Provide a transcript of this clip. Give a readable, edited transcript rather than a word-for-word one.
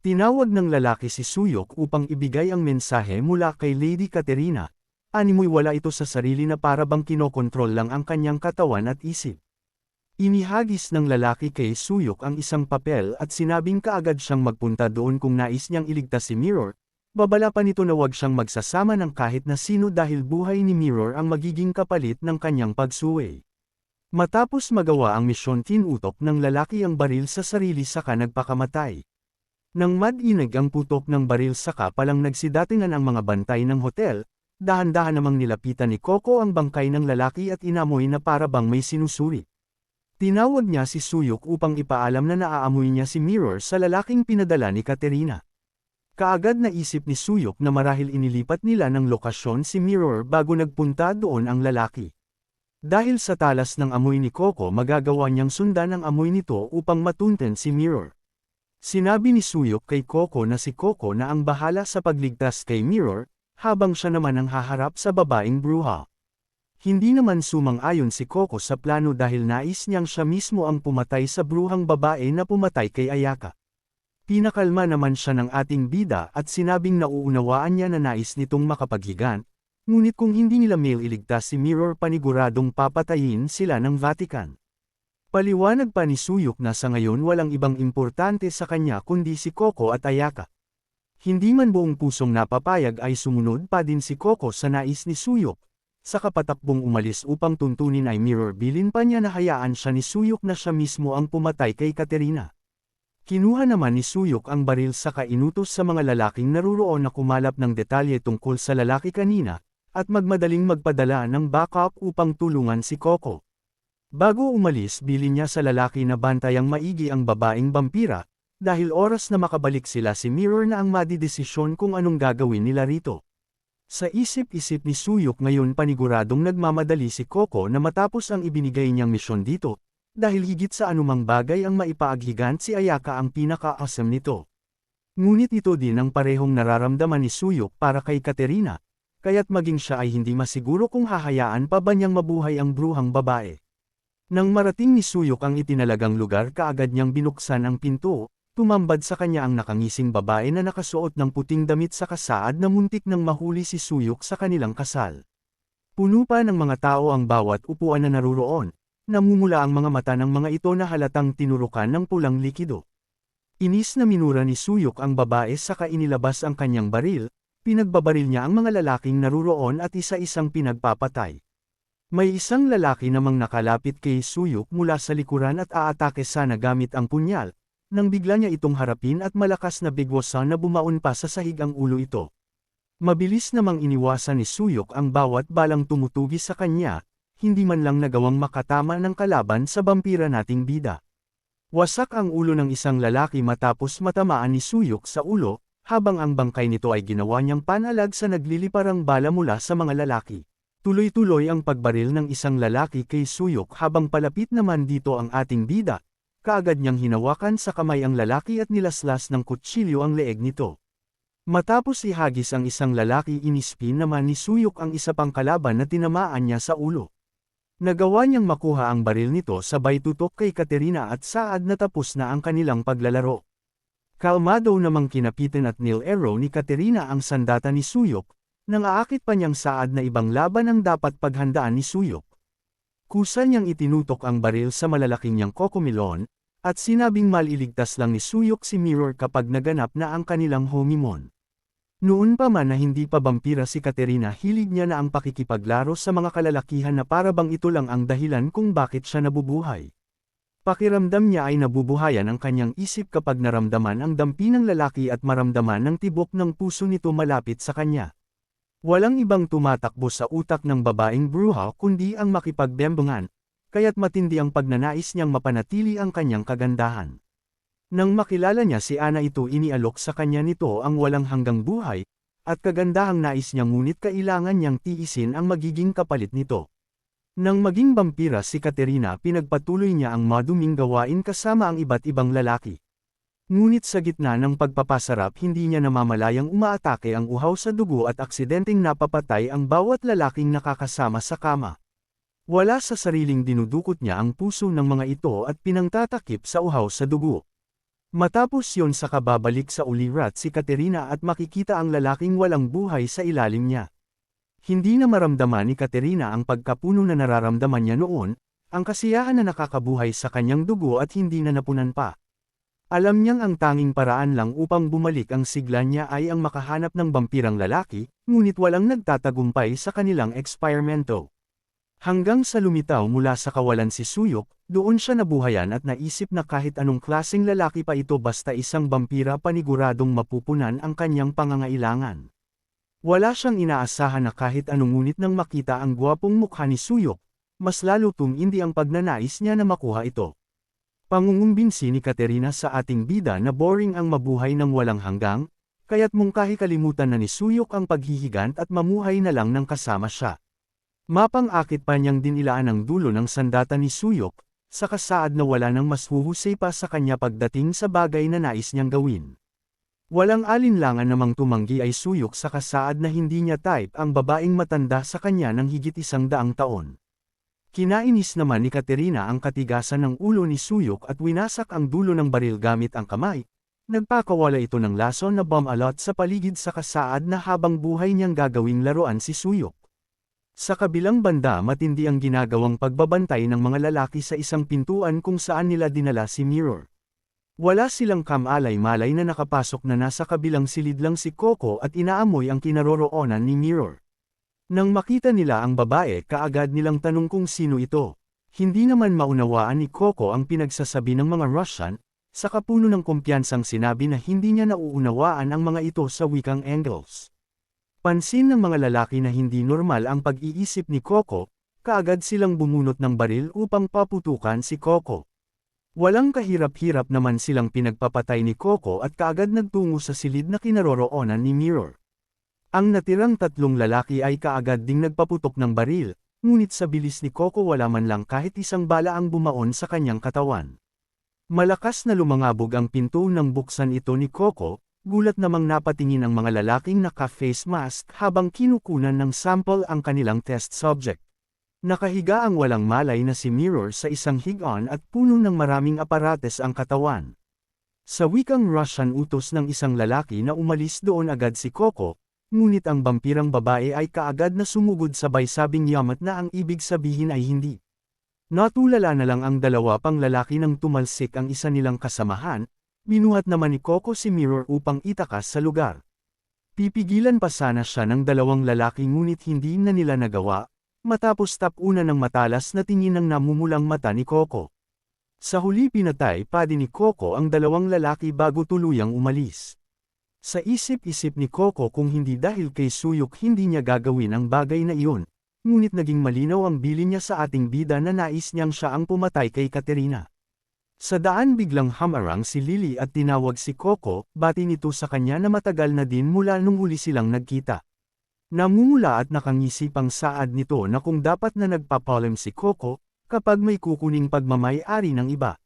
Tinawag ng lalaki si Suyok upang ibigay ang mensahe mula kay Lady Katerina. Animoy wala ito sa sarili na para bang kinokontrol lang ang kanyang katawan at isip. Inihagis ng lalaki kay Suyok ang isang papel at sinabing kaagad siyang magpunta doon kung nais niyang iligtas si Mirror. Babala pa nito na huwag siyang magsasama ng kahit na sino dahil buhay ni Mirror ang magiging kapalit ng kanyang pagsuway. Matapos magawa ang misyon, tinutok ng lalaki ang baril sa sarili saka nagpakamatay. Nang madinig ang putok ng baril saka palang nagsidatingan ang mga bantay ng hotel, dahan-dahan namang nilapitan ni Coco ang bangkay ng lalaki at inamoy na para bang may sinusuri. Tinawag niya si Suyok upang ipaalam na naaamoy niya si Mirror sa lalaking pinadala ni Katerina. Kaagad naisip ni Suyok na marahil inilipat nila ng lokasyon si Mirror bago nagpunta doon ang lalaki. Dahil sa talas ng amoy ni Coco, magagawa niyang sundan ang amoy nito upang matunten si Mirror. Sinabi ni Suyok kay Coco na si Coco na ang bahala sa pagligtas kay Mirror, habang siya naman ang haharap sa babaeng bruha. Hindi naman sumang-ayon si Coco sa plano dahil nais niyang siya mismo ang pumatay sa bruhang babae na pumatay kay Ayaka. Pinakalma naman siya ng ating bida at sinabing nauunawaan niya na nais nitong makapaghigan, ngunit kung hindi nila iligtas si Mirror, paniguradong papatayin sila ng Vatican. Paliwanag pa ni Suyok na sa ngayon walang ibang importante sa kanya kundi si Coco at Ayaka. Hindi man buong pusong napapayag ay sumunod pa din si Coco sa nais ni Suyok. Sa kapatakbong umalis upang tuntunin ay Mirror, bilin pa niya na hayaan siya ni Suyok na siya mismo ang pumatay kay Katerina. Kinuha naman ni Suyok ang baril saka inutos sa mga lalaking naruroon na kumalap ng detalye tungkol sa lalaki kanina, at magmadaling magpadala ng backup upang tulungan si Coco. Bago umalis, bilin niya sa lalaki na bantayang maigi ang babaeng vampira, dahil oras na makabalik sila si Mirror na ang madidesisyon kung anong gagawin nila rito. Sa isip-isip ni Suyok ngayon, paniguradong nagmamadali si Coco na matapos ang ibinigay niyang misyon dito, dahil higit sa anumang bagay ang maipaaghigan si Ayaka ang pinaka-awesome nito. Ngunit ito din ang parehong nararamdaman ni Suyok para kay Katerina, kaya't maging siya ay hindi masiguro kung hahayaan pa ba niyang mabuhay ang bruhang babae. Nang marating ni Suyok ang itinalagang lugar, kaagad niyang binuksan ang pinto, tumambad sa kanya ang nakangising babae na nakasuot ng puting damit sa kasaad na muntik nang mahuli si Suyok sa kanilang kasal. Puno pa ng mga tao ang bawat upuan na naruroon, namumula ang mga mata ng mga ito na halatang tinurukan ng pulang likido. Inis na minura ni Suyok ang babae saka inilabas ang kanyang baril, pinagbabaril niya ang mga lalaking naruroon at isa-isang pinagpapatay. May isang lalaki namang nakalapit kay Suyok mula sa likuran at aatake sana gamit ang punyal, nang bigla niya itong harapin at malakas na bigwasan na bumaon pa sa sahig ang ulo ito. Mabilis namang iniwasan ni Suyok ang bawat balang tumutugi sa kanya, hindi man lang nagawang makatama ng kalaban sa vampira nating bida. Wasak ang ulo ng isang lalaki matapos matamaan ni Suyok sa ulo, habang ang bangkay nito ay ginawa niyang panalag sa nagliliparang bala mula sa mga lalaki. Tuloy-tuloy ang pagbaril ng isang lalaki kay Suyok habang palapit naman dito ang ating bida. Kaagad niyang hinawakan sa kamay ang lalaki at nilaslas ng kutsilyo ang leeg nito. Matapos ihagis ang isang lalaki, inispin naman ni Suyok ang isa pang kalaban na tinamaan niya sa ulo. Nagawa niyang makuha ang baril nito sabay tutok kay Katerina at saad na tapos na ang kanilang paglalaro. Kalmado namang kinapitan at nil-arrow ni Katerina ang sandata ni Suyok, nang aakit pa niyang saad na ibang laban ang dapat paghandaan ni Suyok. Kusa niyang itinutok ang baril sa malalaking niyang kokomilon, at sinabing maliligtas lang ni Suyok si Mirror kapag naganap na ang kanilang honeymoon. Noon pa man na hindi pa vampira si Katerina, hilig niya na ang pakikipaglaro sa mga kalalakihan na para bang ito lang ang dahilan kung bakit siya nabubuhay. Pakiramdam niya ay nabubuhayan ang kanyang isip kapag naramdaman ang dampi ng lalaki at maramdaman ng tibok ng puso nito malapit sa kanya. Walang ibang tumatakbo sa utak ng babaeng bruha kundi ang makipagbembungan, kaya't matindi ang pagnanais niyang mapanatili ang kanyang kagandahan. Nang makilala niya si Ana, ito inialok sa kanya nito ang walang hanggang buhay, at kagandahang nais niya, ngunit kailangan niyang tiisin ang magiging kapalit nito. Nang maging vampira si Katerina, pinagpatuloy niya ang maduming gawain kasama ang iba't ibang lalaki. Ngunit sa gitna ng pagpapasarap, hindi niya namamalayang umaatake ang uhaw sa dugo at aksidenteng napapatay ang bawat lalaking nakakasama sa kama. Wala sa sariling dinudukot niya ang puso ng mga ito at pinangtatakip sa uhaw sa dugo. Matapos yon sa kababalik sa ulirat si Katerina at makikita ang lalaking walang buhay sa ilalim niya. Hindi na maramdaman ni Katerina ang pagkapuno na nararamdaman niya noon, ang kasiyahan na nakakabuhay sa kanyang dugo at hindi na napunan pa. Alam niyang ang tanging paraan lang upang bumalik ang sigla niya ay ang makahanap ng vampirang lalaki, ngunit walang nagtatagumpay sa kanilang eksperimento. Hanggang sa lumitaw mula sa kawalan si Suyok, doon siya nabuhayan at naisip na kahit anong klaseng lalaki pa ito basta isang vampira paniguradong mapupunan ang kanyang pangangailangan. Wala siyang inaasahan na kahit anong ngunit nang makita ang gwapong mukha ni Suyok, mas lalo tumindi ang pagnanais niya na makuha ito. Pangungumbinsi ni Katerina sa ating bida na boring ang mabuhay ng walang hanggang, kaya't mungkahi kalimutan na ni Suyok ang paghihigant at mamuhay na lang ng kasama siya. Mapang-akit pa niyang dinilaan ang dulo ng sandata ni Suyok, sa kasaad na wala nang mas huhusay pa sa kanya pagdating sa bagay na nais niyang gawin. Walang alinlangan namang tumanggi ay Suyok sa kasaad na hindi niya type ang babaeng matanda sa kanya ng higit 100 taon. Kinainis naman ni Katerina ang katigasan ng ulo ni Suyok at winasak ang dulo ng baril gamit ang kamay. Nagpakawala ito ng lason na bomb-alot sa paligid sa kasaad na habang buhay niyang gagawing laruan si Suyok. Sa kabilang banda matindi ang ginagawang pagbabantay ng mga lalaki sa isang pintuan kung saan nila dinala si Mirror. Wala silang kamalay-malay na nakapasok na nasa kabilang silid lang si Coco at inaamoy ang kinaroroonan ni Mirror. Nang makita nila ang babae kaagad nilang tanong kung sino ito. Hindi naman maunawaan ni Coco ang pinagsasabi ng mga Russian, sa kapuno ng kumpiyansang sinabi na hindi niya nauunawaan ang mga ito sa wikang Engels. Pansin ng mga lalaki na hindi normal ang pag-iisip ni Coco, kaagad silang bumunot ng baril upang paputukan si Coco. Walang kahirap-hirap naman silang pinagpapatay ni Coco at kaagad nagtungo sa silid na kinaroroonan ni Mirror. Ang natirang 3 lalaki ay kaagad ding nagpaputok ng baril, ngunit sa bilis ni Coco wala man lang kahit isang bala ang bumaon sa kanyang katawan. Malakas na lumangabog ang pinto nang buksan ito ni Coco. Gulat namang napatingin ang mga lalaking naka-face mask habang kinukunan ng sample ang kanilang test subject. Nakahiga ang walang malay na si Mirror sa isang hig-on at puno ng maraming aparates ang katawan. Sa wikang Russian utos ng isang lalaki na umalis doon agad si Coco, ngunit ang vampirang babae ay kaagad na sumugod sabay sabing yamat na ang ibig sabihin ay hindi. Natulala na lang ang 2 pang lalaki nang tumalsik ang isa nilang kasamahan. Binuhat naman ni Coco si Mirror upang itakas sa lugar. Pipigilan pa sana siya ng 2 lalaki ngunit hindi na nila nagawa, matapos tapunan ng matalas na tingin ng namumulang mata ni Coco. Sa huli pinatay pa din ni Coco ang 2 lalaki bago tuluyang umalis. Sa isip-isip ni Coco kung hindi dahil kay Suyok hindi niya gagawin ang bagay na iyon, ngunit naging malinaw ang bilin niya sa ating bida na nais niyang siya ang pumatay kay Katerina. Sa daan biglang hamarang si Lily at tinawag si Coco, bati nito sa kanya na matagal na din mula nung huli silang nagkita. Namumula at nakangisip ang saad nito na kung dapat na nagpapalem si Coco, kapag may kukuning pagmamay-ari ng iba.